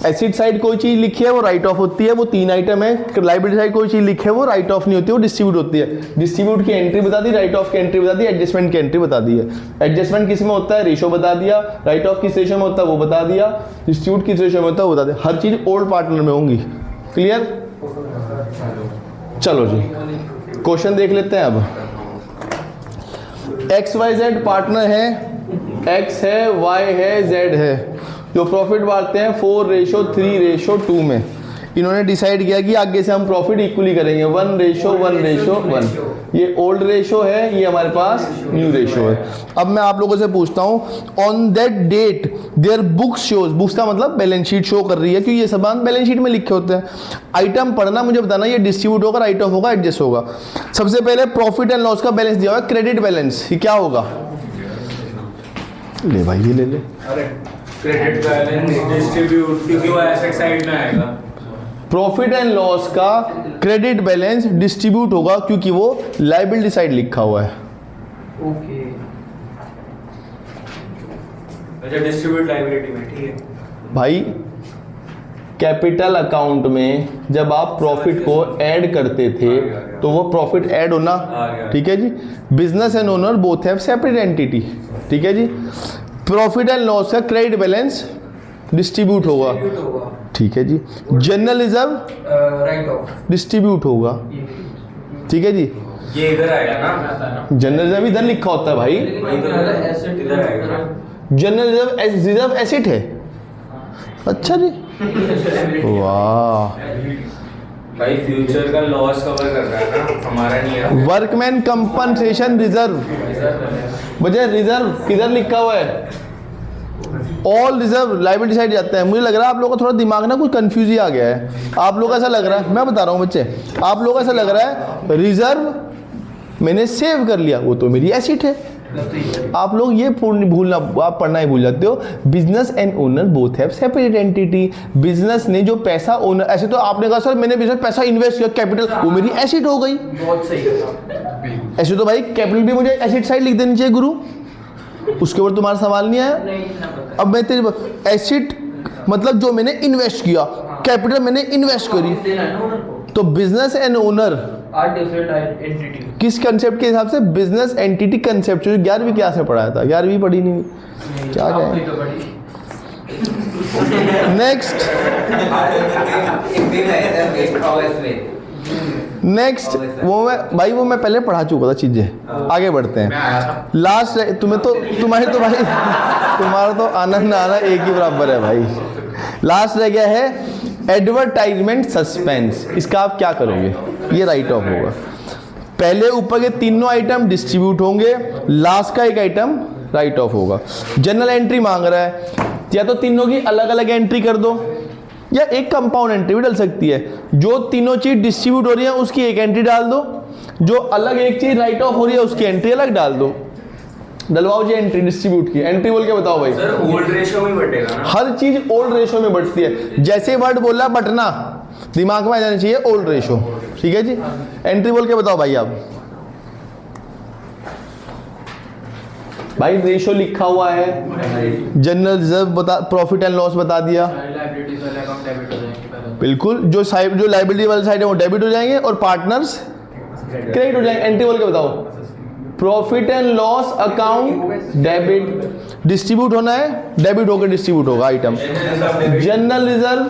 एसिड साइड कोई चीज़ लिखी है वो राइट ऑफ होती है, वो 3 आइटम है। लाइबिलिटी साइड कोई चीज़ लिखी है वो राइट ऑफ नहीं होती, वो डिस्ट्रीब्यूट होती है। डिस्ट्रीब्यूट की एंट्री बता दी, राइट ऑफ की एंट्री बता दी, एडजस्टमेंट की एंट्री बता दी है। एडजस्टमेंट किस में होता है? रेशो बता दिया। राइट ऑफ किस रेशो में होता है वो बता दिया। डिस्ट्रीब्यूट किस रेशो में होता है वो बता दिया। हर चीज़ ओल्ड पार्टनर में होंगी। क्लियर? चलो जी क्वेश्चन देख लेते हैं। अब XYZ पार्टनर है, X है, Y है, Z है, जो प्रॉफिट बांटते हैं 4:3:2 में। इन्होंने डिसाइड किया कि आगे से हम प्रॉफिट इक्वली करेंगे 1:1:1। ये ओल्ड रेशो है, ये हमारे पास न्यू रेशो है। अब मैं आप लोगों से पूछता हूँ on that date their books shows, books का मतलब बैलेंस शीट शो कर रही है क्योंकि ये सामान बैलेंस शीट में लिखे होते हैं। आइटम पढ़ना, मुझे बताना ये डिस्ट्रीब्यूट होगा, राइट ऑफ होगा, एडजस्ट होगा। सबसे पहले प्रॉफिट एंड लॉस का बैलेंस दिया हुआ है, क्रेडिट बैलेंस, ये क्या होगा? ले भाई ये ले ले। क्रेडिट बैलेंस डिस्ट्रीब्यूट, क्योंकि वो एसेट साइड में आएगा। प्रॉफिट एंड लॉस का क्रेडिट बैलेंस डिस्ट्रीब्यूट होगा क्योंकि वो लायबिलिटी साइड लिखा हुआ है। ओके। अच्छा, डिस्ट्रीब्यूट लायबिलिटी में, ठीक है भाई कैपिटल अकाउंट में जब आप प्रॉफिट को ऐड करते थे तो वो प्रॉफिट ऐड होना, ठीक है जी। Business and owner both have separate entity, ठीक है जी। प्रॉफिट एंड लॉस का क्रेडिट बैलेंस डिस्ट्रीब्यूट होगा, ठीक है जी। General reserve write off distribute होगा, ठीक है जी। ये इधर आएगा ना, जनरल रिजर्व इधर लिखा होता है भाई, एसेट इधर आएगा। जनरल रिजर्व एसेट है। अच्छा जी, वाह। भाई फ्यूचर का लॉस कवर कर रहा है ना, हमारा नहीं है। वर्कमैन कंपनसेशन रिजर्व, मुझे रिजर्व किधर लिखा हुआ है? ऑल रिजर्व लायबिलिटी साइड जाता है। मुझे लग रहा है आप लोगों का थोड़ा दिमाग ना कुछ कंफ्यूज ही आ गया है। आप लोग ऐसा लग रहा है, मैं बता रहा हूँ बच्चे, आप लोग ऐसा लग रहा है रिजर्व मैंने सेव कर लिया, वो तो मेरी एसेट है। आप लोग ये भूलना, आप पढ़ना ही भूल जाते हो। Business and owner both have separate entity. Business ने जो पैसा ओनर, ऐसे तो आपने कहा सर मैंने बिजनेस पैसा इन्वेस्ट किया कैपिटल, वो मेरी एसेट हो गई। बहुत सही। ऐसे तो भाई कैपिटल भी मुझे एसेट साइड लिख देनी चाहिए गुरु, उसके ऊपर तुम्हारा सवाल नहीं आया। नहीं ना पता। अब मैं तेरे एसेट मतलब जो मैंने इन्वेस्ट किया, कैपिटल मैंने इन्वेस्ट करी, देना है ना ओनर को। तो business and owner are different entity. किस कंसेप्ट के हिसाब से? बिजनेस एंटिटी कंसेप्ट, जो 11वीं क्लास में पढ़ाया था। 11वीं पढ़ी नहीं, क्या कहें। नेक्स्ट नेक्स्ट वो मैं पहले पढ़ा चुका था चीजें। आगे बढ़ते हैं। लास्ट तुम्हें तो तुम्हारे तो भाई तुम्हारा तो आनंद आना एक ही बराबर है भाई। लास्ट रह गया है एडवर्टाइजमेंट सस्पेंस। इसका आप क्या करोगे? ये राइट ऑफ होगा। पहले ऊपर के तीनों आइटम डिस्ट्रीब्यूट होंगे, लास्ट का एक आइटम राइट ऑफ होगा। जनरल एंट्री मांग रहा है, या तो तीनों की अलग अलग एंट्री कर दो या एक कंपाउंड एंट्री भी डल सकती है। जो तीनों चीज डिस्ट्रीब्यूट हो रही है उसकी एक एंट्री डाल दो, जो अलग एक चीज राइट ऑफ हो रही है उसकी एंट्री अलग डाल दो। डलवाओ जी एंट्री डिस्ट्रीब्यूट की। एंट्री बोल के बताओ भाई। सर ओल्ड रेशियो में बटेगा ना? हर चीज ओल्ड रेशो में बढ़ती है। जैसे वर्ड बोला बटना, दिमाग में आ जाना चाहिए ओल्ड रेशो, ठीक है जी। एंट्री बोल के बताओ भाई आप। भाई रेशो लिखा हुआ है, जनरल रिजर्व बता, प्रॉफिट एंड लॉस बता दिया। बिल्कुल, जो लायबिलिटी वाली साइड है वो डेबिट हो जाएंगे और पार्टनर्स क्रेडिट हो जाएंगे। एंट्री बोल के बताओ। Profit and loss account debit, distribute होना है, डेबिट होकर डिस्ट्रीब्यूट होगा item. General reserve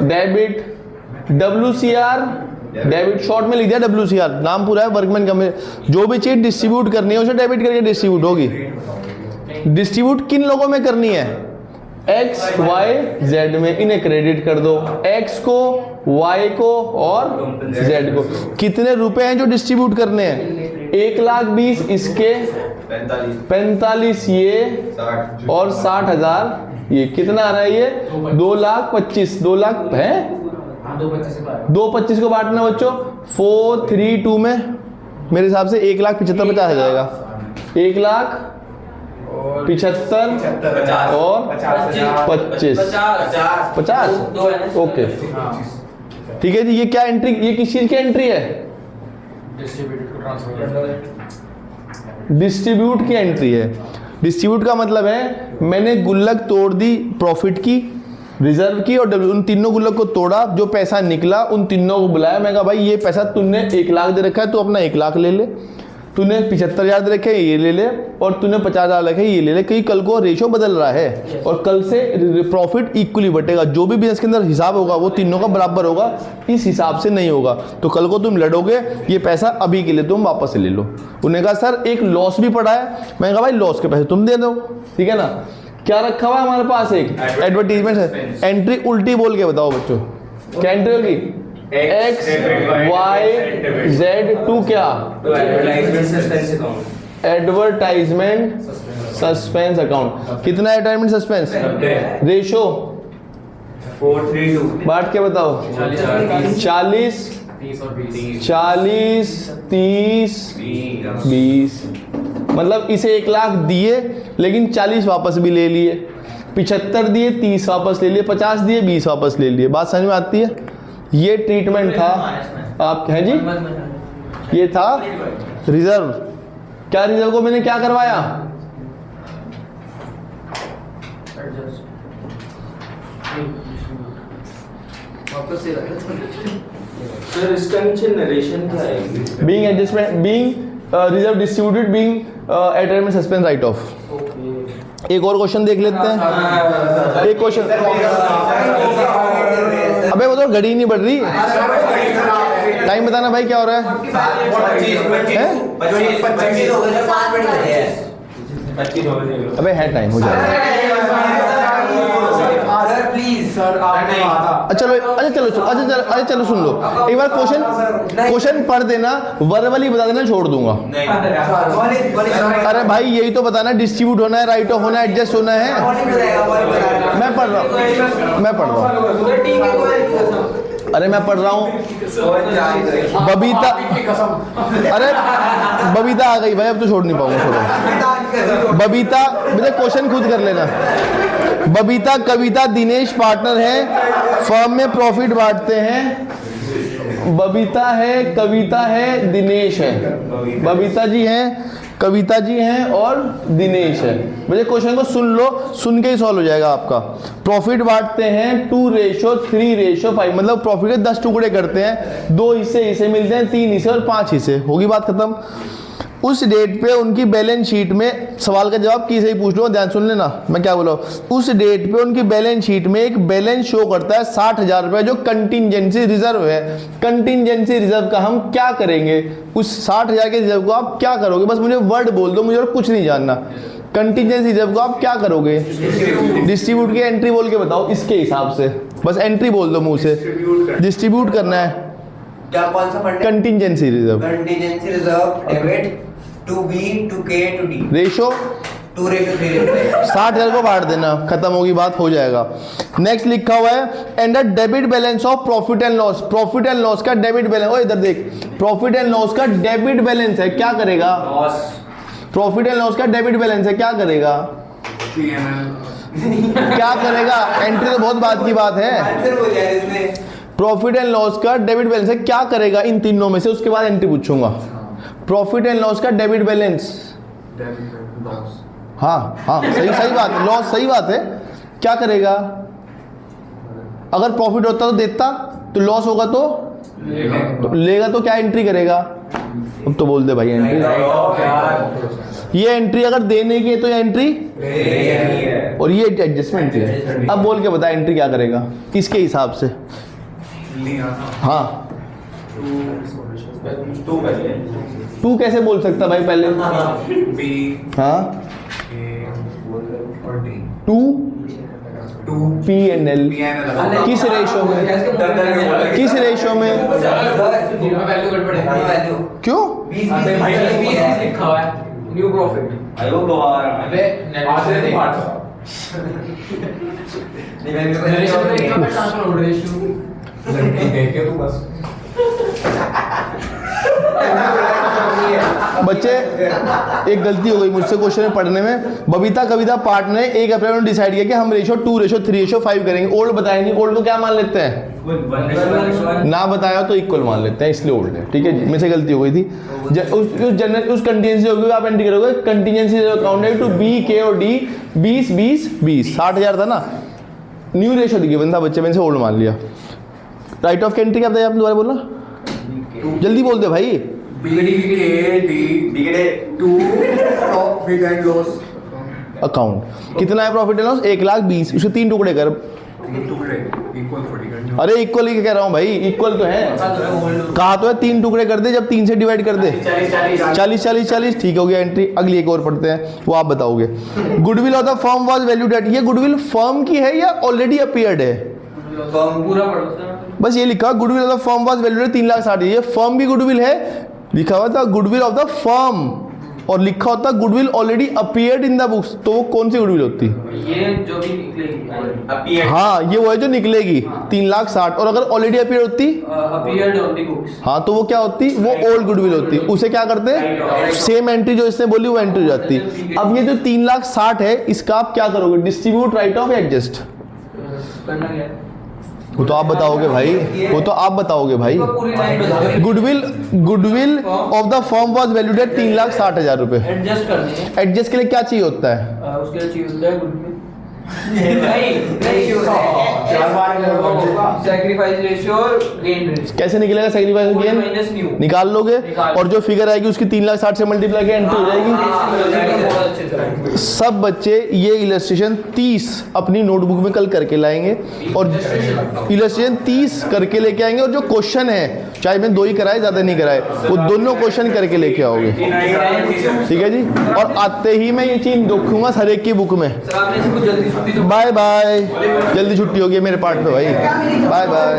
debit, WCR debit, short में लिख दिया WCR, नाम पूरा है वर्कमैन कंपनी। जो भी चीज डिस्ट्रीब्यूट करनी है उसे डेबिट करके डिस्ट्रीब्यूट होगी। डिस्ट्रीब्यूट किन लोगों में करनी है? X, Y, Z में। इन्हें क्रेडिट कर दो, X को, Y को और Z को। कितने रुपए हैं जो डिस्ट्रीब्यूट करने हैं? 1,20,000 इसके, 45 ये और 60,000 ये। कितना आ रहा है ये? 2,25,000। 2 लाख है, 2,25,000 को बांटना बच्चों 4, 3, 2 में। मेरे हिसाब से 1,75,000 आ जाएगा। 1,75,000 और 25, 50। ओके ठीक है जी। ये क्या एंट्री, ये किस चीज की एंट्री है? डिस्ट्रीब्यूट की एंट्री है। डिस्ट्रीब्यूट का मतलब है मैंने गुल्लक तोड़ दी प्रॉफिट की, रिजर्व की और उन तीनों गुल्लक को तोड़ा, जो पैसा निकला उन तीनों को बुलाया। मैं कहा भाई ये पैसा तूने 1 लाख दे रखा है, तू अपना 1 लाख ले ले। तूने 75,000 दे रखे ये ले ले, और तूने 50,000 रखे ये ले ले। क्योंकि कल को रेशो बदल रहा है और कल से प्रॉफिट इक्वली बटेगा। जो भी बिजनेस के अंदर हिसाब होगा वो तीनों का बराबर होगा, इस हिसाब से नहीं होगा। तो कल को तुम लड़ोगे, ये पैसा अभी के लिए तुम वापस से ले लो। उन्होंने कहा सर एक लॉस भी पड़ा है। मैंने कहा भाई लॉस के पैसे तुम दे दो, ठीक है ना। क्या रखा हुआ है हमारे पास? एक एडवर्टीजमेंट है। एंट्री उल्टी बोल के बताओ बच्चों, क्या एंट्री होगी? एक्स वाई जेड टू क्या? Advertisement suspense account. कितना एडवर्टाइजमेंट सस्पेंस? रेशो 432 बांट के बताओ। 40 40 30 20। मतलब इसे 1 लाख दिए लेकिन 40 वापस भी ले लिए, 75 दिए 30 वापस ले लिए, 50 दिए 20 वापस ले लिए। बात समझ में आती है? ये ट्रीटमेंट था आप हैं जी। ये था रिजर्व। क्या रिजर्व को मैंने क्या करवाया? वापस से सर इसका नीचे नरेशन क्या है? Being adjustment being reserve distributed being advertisement suspense right of. एक और क्वेश्चन देख लेते हैं। एक क्वेश्चन, अबे वो तो घड़ी नहीं बढ़ रही। टाइम बताना भाई क्या हो रहा है? 25 अबे है टाइम, हो जाएगा। अच्छा चलो सुन लो एक बार। क्वेश्चन पढ़ देना, वर्बली बता देना, छोड़ दूंगा। अरे भाई यही तो बताना, डिस्ट्रीब्यूट होना है, राइट ऑफ होना है, एडजस्ट होना है। मैं पढ़ रहा हूँ। अरे मैं पढ़ रहा हूँ। बबीता, अरे बबीता आ गई भाई, अब तो छोड़ नहीं पाऊंगा। छोड़ो बबीता, मुझे क्वेश्चन खुद कर लेना। बबीता कविता दिनेश पार्टनर हैं, फर्म में प्रॉफिट बांटते हैं। बबीता है, कविता है, दिनेश है। बबीता जी हैं, कविता जी हैं और दिनेश है। मुझे क्वेश्चन को सुन लो, सुन के ही सॉल्व हो जाएगा आपका। प्रॉफिट बांटते हैं 2:3:5, मतलब प्रॉफिट के 10 टुकड़े करते हैं, 2 हिस्से मिलते हैं, 3 हिस्से और 5 हिस्से। होगी बात खत्म। उस डेट पे उनकी बैलेंस शीट में, सवाल का जवाब की सही पूछ लो, ध्यान सुन लेना मैं क्या बोला। उस डेट पे उनकी बैलेंस शीट में एक बैलेंस शो करता है 60,000 रुपए, जो कंटिजेंसी रिजर्व है। कंटिजेंसी रिजर्व का हम क्या करेंगे? उस 60,000 के रिजर्व को आप क्या करोगे? बस मुझे वर्ड बोल दो, मुझे और कुछ नहीं जानना। कंटिजेंसी रिजर्व को आप क्या करोगे? डिस्ट्रीब्यूट की एंट्री बोल के बताओ इसके हिसाब से। बस एंट्री बोल दो मुंह से, डिस्ट्रीब्यूट करना है। क्या कौन सा fund? Contingency reserve. Contingency reserve debit to B to K to D ratio 2:3। 60,000 को बांट देना, खत्म होगी बात, हो जाएगा। नेक्स्ट लिखा हुआ है and the debit balance of profit and loss. Profit and loss का डेबिट बैलेंस, ओ इधर देख, प्रॉफिट एंड लॉस का डेबिट बैलेंस है, क्या करेगा? प्रॉफिट एंड लॉस का डेबिट बैलेंस है, क्या करेगा? क्या करेगा? एंट्री तो बहुत बात की बात है। आंसर हो जाए इसमें। प्रॉफिट एंड लॉस का डेबिट बैलेंस है, क्या करेगा इन तीनों में से? उसके बाद एंट्री पूछूंगा। प्रॉफिट एंड लॉस का डेबिट बैलेंस, हाँ सही बात है, लॉस सही बात है। क्या करेगा? अगर प्रॉफिट होता तो देता, तो लॉस होगा तो लेगा, तो क्या एंट्री करेगा? अब तो बोल दे भाई एंट्री। ये एंट्री अगर देने की है तो ये एंट्री, और ये एडजस्टमेंट है। अब बोल के बता एंट्री क्या करेगा इसके हिसाब से। हाँ 2 कैसे बोल सकता भाई पहले? हाँ 2 P&L किस रेशो में? किस रेशो में? क्यों? लिखा हुआ है न्यू प्रॉफिट। अबे बच्चे एक गलती हो गई मुझसे क्वेश्चन में पढ़ने में। बबीता कविता पार्ट ने 1 अप्रैल में डिसाइड किया कि हम रेशो 2:3:5 करेंगे। ओल्ड बताया नहीं, ओल्ड को क्या मान लेते हैं? ना बताया तो इक्वल मान लेते हैं, इसलिए ओल्ड है। ठीक है जी, मेरे से गलती हो गई थी। उस कंटिजेंसी होगी आप एंट्री करोगे, कंटिजेंसी अकाउंट है टू बी के और डी 20-20-20 60,000 था ना। न्यू रेशो दिखी बंदा बच्चे, मैंने से ओल्ड मान लिया। राइट ऑफ एंट्री क्या बताया आपने, दोबारा बोलना, जल्दी बोल दे भाई। प्रॉफिट एंड लॉस अकाउंट कितना है? प्रॉफिट एंड लॉस 1,20,000, उसे 3 टुकड़े कर, अरे इक्वल ही कह रहा हूँ भाई, इक्वल तो है, कहा तो है 3 टुकड़े कर दे, जब 3 से डिवाइड कर दे 40 ठीक हो गया एंट्री। अगली एक और पढ़ते हैं, वो आप बताओगे। Goodwill of the firm was valued at, ये गुडविल फर्म की है या ऑलरेडी अपीयर्ड है? पूरा पढ़ो बस ये लिखा goodwill of the firm was valued at 3,60,000, ये फर्म की गुडविल है, लिखा हुआ था गुडविल ऑफ द फर्म और लिखा होता goodwill already appeared in the books, तो वो कौन सी गुडविल होती? ये जो भी निकलेगी हाँ ये वो है जो निकलेगी 3,60,000, और अगर ऑलरेडी अपीयर होती अपीयर्ड ऑन द बुक्स, हाँ तो वो क्या होती? वो ओल्ड गुडविल होती। उसे क्या करते? सेम एंट्री जो इसने बोली वो एंट्री हो जाती। अब ये जो 3,60,000 है इसका आप क्या करोगे? Distribute, right of, adjust? करना क्या है? वो तो आप बताओगे भाई, वो तो आप बताओगे भाई। पूरी लाइन बताओ। Goodwill of the firm was valued at 3,60,000 रुपए। एडजस्ट करनी है, एडजस्ट के लिए क्या चाहिए होता है? उसके लिए चाहिए होता है गुडविल, सैक्रिफाइस रेशियो और गेन रेशियो। कैसे निकलेगा सैक्रिफाइस माइनस गेन? न्यू निकाल लोगे और जो फिगर आएगी उसकी 3,60,000 से मल्टीप्लाई के एंट्री हो जाएगी। सब बच्चे ये इलस्ट्रेशन 30 अपनी नोटबुक में कल करके लाएंगे और इलस्ट्रेशन 30 करके लेके आएंगे, और जो क्वेश्चन है चाहे मैं 2 ही कराए ज़्यादा नहीं कराए, वो दोनों क्वेश्चन करके लेके आओगे, ठीक है जी। और आते ही मैं ये चीज देखूंगा हर एक की बुक में। बाय बाय, जल्दी छुट्टी होगी मेरे पार्ट पे भाई, बाय बाय।